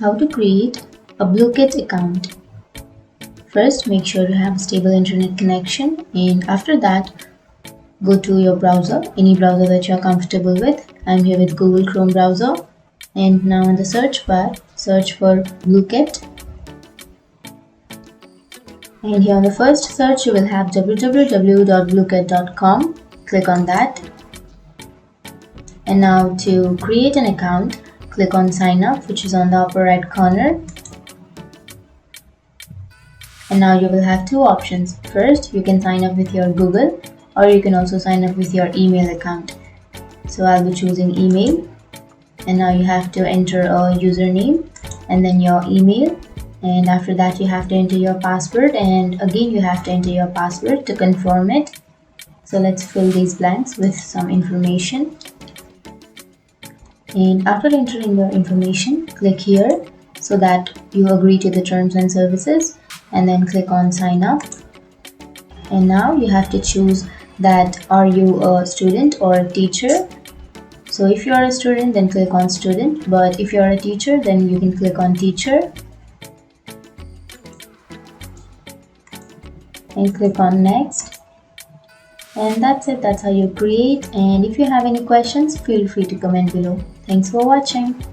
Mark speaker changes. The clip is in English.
Speaker 1: How to create a Blooket account. First, make sure you have a stable internet connection, and after that, go to your browser, any browser that you are comfortable with. I'm here with Google Chrome browser, and now in the search bar, search for Blooket. And here on the first search, you will have www.blooket.com. Click on that. And now to create an account, click on sign up, which is on the upper right corner. And now you will have two options. First, you can sign up with your Google, or you can also sign up with your email account. So I'll be choosing email. And now you have to enter a username and then your email. And after that, you have to enter your password, and again you have to enter your password to confirm it. So let's fill these blanks with some information. And after entering your information, click here so that you agree to the terms and services, and then click on sign up. And now you have to choose that are you a student or a teacher. So if you are a student, then click on student, but if you are a teacher, then you can click on teacher and click on next. And that's it. That's how you create. And if you have any questions, feel free to comment below. Thanks for watching.